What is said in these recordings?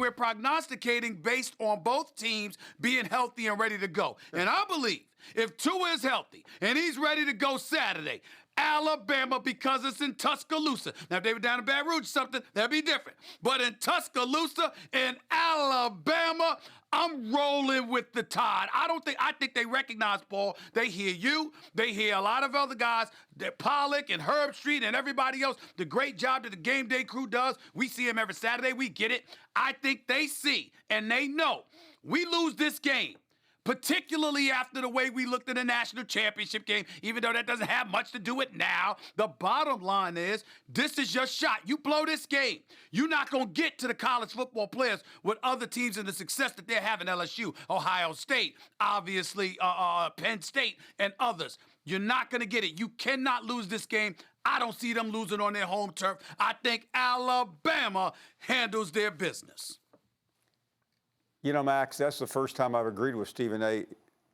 we're prognosticating based on both teams being healthy and ready to go. And I believe if Tua is healthy and he's ready to go Saturday, Alabama, because it's in Tuscaloosa. Now, if they were down in Baton Rouge or something, that'd be different. But in Tuscaloosa, in Alabama, I'm rolling with the Tide. I think they recognize, Paul. They hear you. They hear a lot of other guys, Pollock and Herb Street and everybody else, the great job that the game day crew does. We see them every Saturday. We get it. I think they see and they know we lose this game, particularly after the way we looked at the national championship game, even though that doesn't have much to do with now. The bottom line is, this is your shot. You blow this game, you're not going to get to the college football players with other teams and the success that they're having, LSU, Ohio State, obviously Penn State, and others. You're not going to get it. You cannot lose this game. I don't see them losing on their home turf. I think Alabama handles their business. You know, Max, that's the first time I've agreed with Stephen A.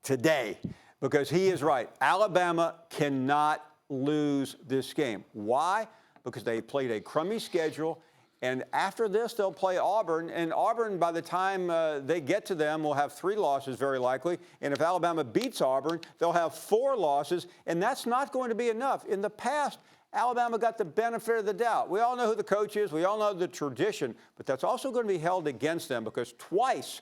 today, because he is right. Alabama cannot lose this game. Why? Because they played a crummy schedule, and after this, they'll play Auburn, and Auburn, by the time they get to them, will have 3 losses, very likely, and if Alabama beats Auburn, they'll have 4 losses, and that's not going to be enough. In the past, Alabama got the benefit of the doubt. We all know who the coach is. We all know the tradition. But that's also going to be held against them, because twice,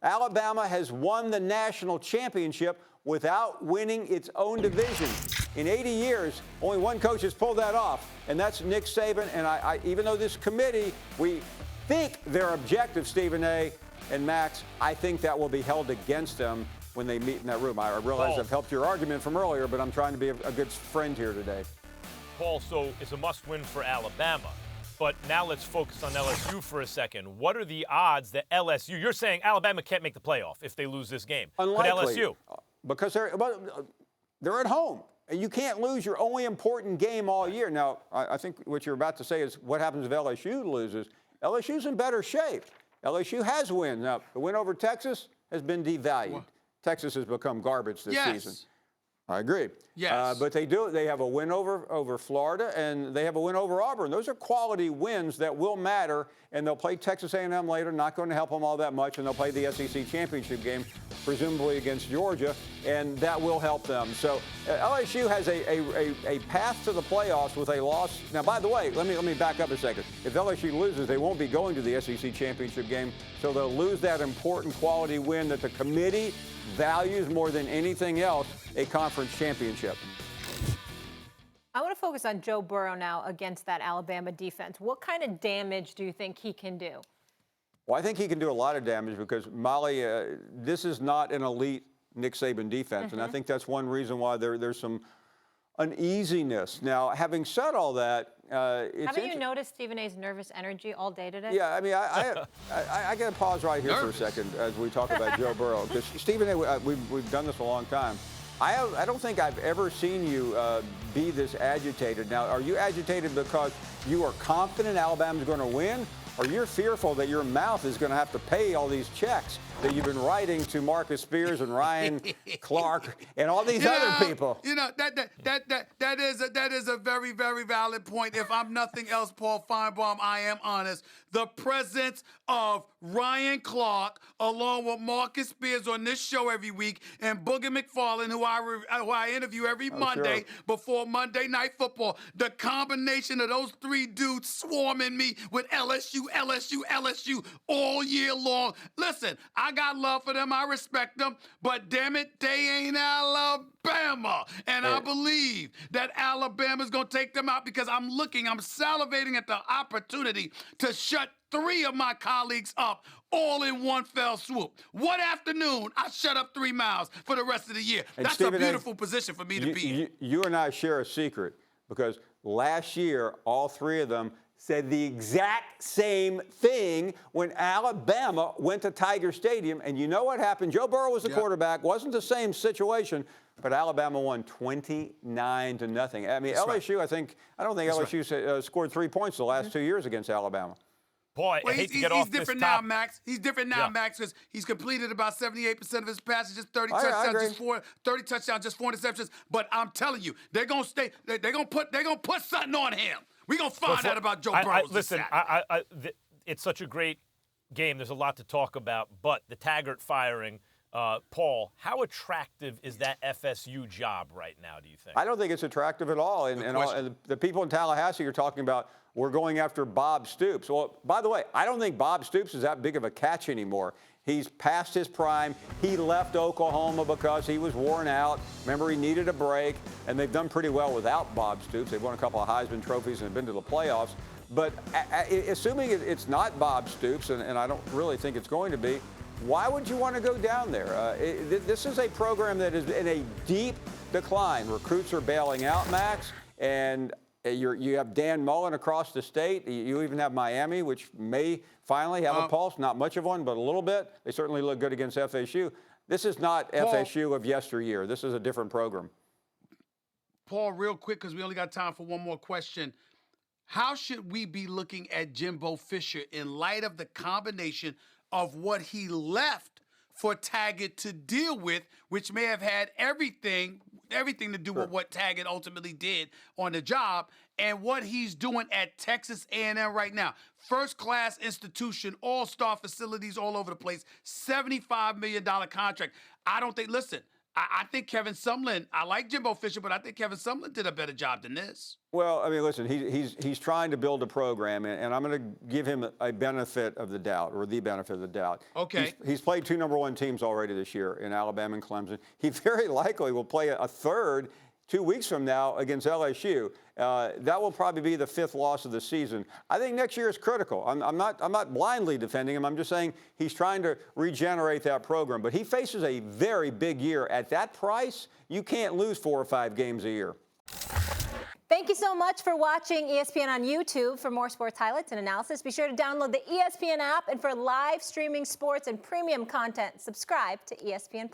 Alabama has won the national championship without winning its own division. In 80 years, only one coach has pulled that off, and that's Nick Saban. And even though this committee, we think they're objective, Stephen A. and Max, I think that will be held against them when they meet in that room. I realize I've helped your argument from earlier, but I'm trying to be a good friend here today. Paul, so it's a must-win for Alabama. But now let's focus on LSU for a second. What are the odds that LSU, you're saying Alabama can't make the playoff if they lose this game. Unlikely. Could LSU? Because they're at home. And you can't lose your only important game all year. Now, I think what you're about to say is what happens if LSU loses. LSU's in better shape. LSU has wins. Now, the win over Texas has been devalued. What? Texas has become garbage this season. I agree. Yes. But they do. They have a win over Florida, and they have a win over Auburn. Those are quality wins that will matter, and they'll play Texas A&M later. Not going to help them all that much, and they'll play the SEC championship game, presumably against Georgia, and that will help them. So LSU has a path to the playoffs with a loss. Now, by the way, let me back up a second. If LSU loses, they won't be going to the SEC championship game, so they'll lose that important quality win that the committee values more than anything else, a conference championship. I want to focus on Joe Burrow now against that Alabama defense. What kind of damage do you think he can do? Well, I think he can do a lot of damage because, Molly, this is not an elite Nick Saban defense, and I think that's one reason why there's some uneasiness. Now, having said all that, haven't you noticed Stephen A.'s nervous energy all day today? Yeah, I mean, I got to pause right here for a second as we talk about Joe Burrow, because Stephen A., we've done this a long time. I don't think I've ever seen you be this agitated. Now, are you agitated because you are confident Alabama's going to win, or you're fearful that your mouth is going to have to pay all these checks that you've been writing to Marcus Spears and Ryan Clark and all these other people? You know, that is a very, very valid point. If I'm nothing else, Paul Finebaum, I am honest. The presence of Ryan Clark, along with Marcus Spears on this show every week, and Boogie McFarland, who I interview every Monday before Monday Night Football. The combination of those 3 dudes swarming me with LSU all year long. Listen, I got love for them. I respect them. But damn it, they ain't Alabama. And I believe that Alabama's going to take them out, because I'm salivating at the opportunity to shut 3 of my colleagues up all in one fell swoop. One afternoon, I shut up 3 mouths for the rest of the year. And that's Stephen, a beautiful position for me to be in. You and I share a secret, because last year, all 3 of them said the exact same thing when Alabama went to Tiger Stadium. And you know what happened? Joe Burrow was the quarterback. Wasn't the same situation, but Alabama won 29-0. I mean, That's LSU, right. I don't think LSU scored 3 points the last 2 years against Alabama. Boy, I hate to get off this different top. now, Max. He's different now, Max, because he's completed about 78% of his passes, just 30 touchdowns, 30 touchdowns, just 4 interceptions. But I'm telling you, they're gonna stay. They're gonna put something on him. We're gonna find out about Joe Burrow. Listen, it's such a great game, there's a lot to talk about, but the Taggart firing, Paul, how attractive is that FSU job right now, do you think? I don't think it's attractive at all. And the people in Tallahassee are talking about, we're going after Bob Stoops. Well, by the way, I don't think Bob Stoops is that big of a catch anymore. He's past his prime. He left Oklahoma because he was worn out. Remember, he needed a break, and they've done pretty well without Bob Stoops. They've won a couple of Heisman trophies and have been to the playoffs. But assuming it's not Bob Stoops, and I don't really think it's going to be, why would you want to go down there? This is a program that is in a deep decline. Recruits are bailing out, Max, and you have Dan Mullen across the state. You even have Miami, which may finally have a pulse. Not much of one, but a little bit. They certainly look good against FSU. This is not Paul, FSU of yesteryear. This is a different program. Paul, real quick, because we only got time for one more question. How should we be looking at Jimbo Fisher in light of the combination of what he left for Taggart to deal with, which may have had everything to do with what Taggart ultimately did on the job, and what he's doing at Texas A&M right now? First-class institution, all-star facilities all over the place, $75 million contract. I think Kevin Sumlin, I like Jimbo Fisher, but I think Kevin Sumlin did a better job than this. Well, I mean, listen, he's trying to build a program, and I'm going to give him a benefit of the doubt, or the benefit of the doubt. Okay. He's played 2 number-1 teams already this year in Alabama and Clemson. He very likely will play a third 2 weeks from now against LSU. That will probably be the 5th loss of the season. I think next year is critical. I'm not blindly defending him. I'm just saying he's trying to regenerate that program. But he faces a very big year. At that price, you can't lose 4 or 5 games a year. Thank you so much for watching ESPN on YouTube. For more sports highlights and analysis, be sure to download the ESPN app. And for live streaming sports and premium content, subscribe to ESPN+.